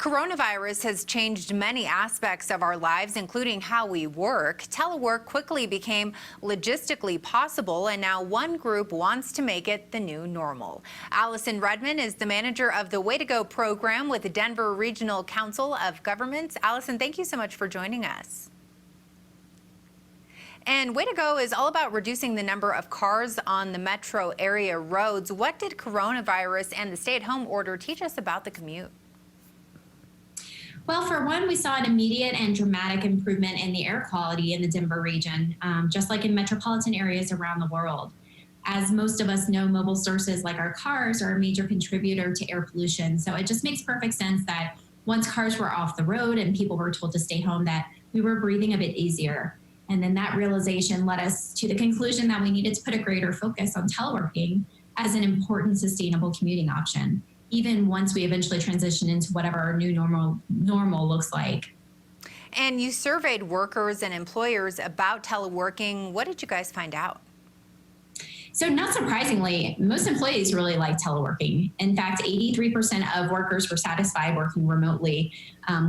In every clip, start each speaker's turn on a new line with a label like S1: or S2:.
S1: Coronavirus has changed many aspects of our lives, including how we work. Telework quickly became logistically possible, and now one group wants to make it the new normal. Allison Redman is the manager of the Way to Go program with the Denver Regional Council of Governments. Allison, thank you so much for joining us. And Way to Go is all about reducing the number of cars on the metro area roads. What did coronavirus and the stay-at-home order teach us about the commute?
S2: Well, for one, we saw an immediate and dramatic improvement in the air quality in the Denver region, just like in metropolitan areas around the world. As most of us know, mobile sources like our cars are a major contributor to air pollution. So it just makes perfect sense that once cars were off the road and people were told to stay home, that we were breathing a bit easier. And then that realization led us to the conclusion that we needed to put a greater focus on teleworking as an important sustainable commuting option, even once we eventually transition into whatever our new normal looks like.
S1: And you surveyed workers and employers about teleworking. What did you guys find out?
S2: So not surprisingly, most employees really like teleworking. In fact, 83% of workers were satisfied working remotely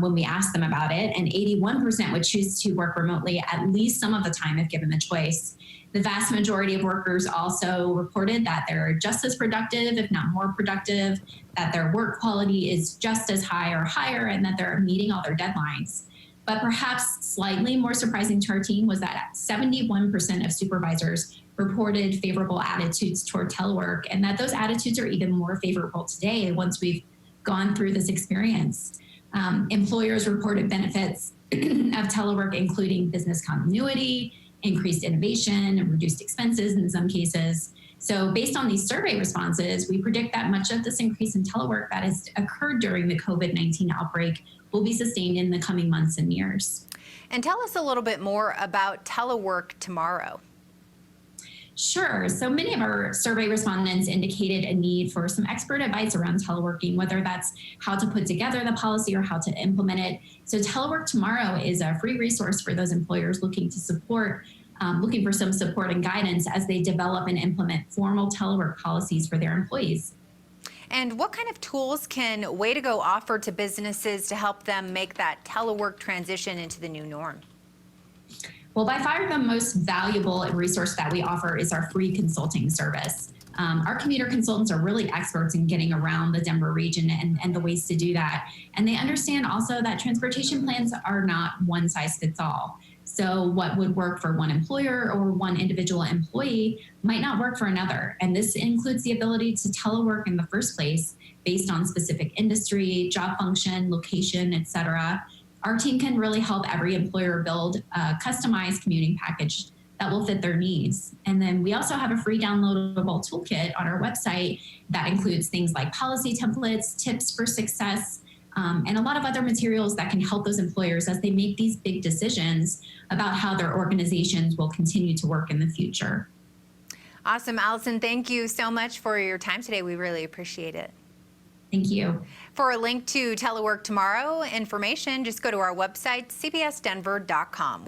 S2: when we asked them about it, and 81% would choose to work remotely at least some of the time if given the choice. The vast majority of workers also reported that they're just as productive, if not more productive, that their work quality is just as high or higher, and that they're meeting all their deadlines. But perhaps slightly more surprising to our team was that 71% of supervisors reported favorable attitudes toward telework, and that those attitudes are even more favorable today once we've gone through this experience. Employers reported benefits of telework, including business continuity, increased innovation, and reduced expenses in some cases. So based on these survey responses, we predict that much of this increase in telework that has occurred during the COVID-19 outbreak will be sustained in the coming months and years.
S1: And tell us a little bit more about Telework Tomorrow.
S2: Sure. So many of our survey respondents indicated a need for some expert advice around teleworking, whether that's how to put together the policy or how to implement it. So Telework Tomorrow is a free resource for those employers looking for some support and guidance as they develop and implement formal telework policies for their employees.
S1: And what kind of tools can Way to Go offer to businesses to help them make that telework transition into the new norm?
S2: Well, by far the most valuable resource that we offer is our free consulting service. Our commuter consultants are really experts in getting around the Denver region and the ways to do that. And they understand also that transportation plans are not one size fits all. So what would work for one employer or one individual employee might not work for another. And this includes the ability to telework in the first place based on specific industry, job function, location, et cetera. Our team can really help every employer build a customized commuting package that will fit their needs. And then we also have a free downloadable toolkit on our website that includes things like policy templates, tips for success, and a lot of other materials that can help those employers as they make these big decisions about how their organizations will continue to work in the future.
S1: Awesome. Allison, thank you so much for your time today. We really appreciate it.
S2: Thank you.
S1: For a link to Telework Tomorrow information, just go to our website, cbsdenver.com.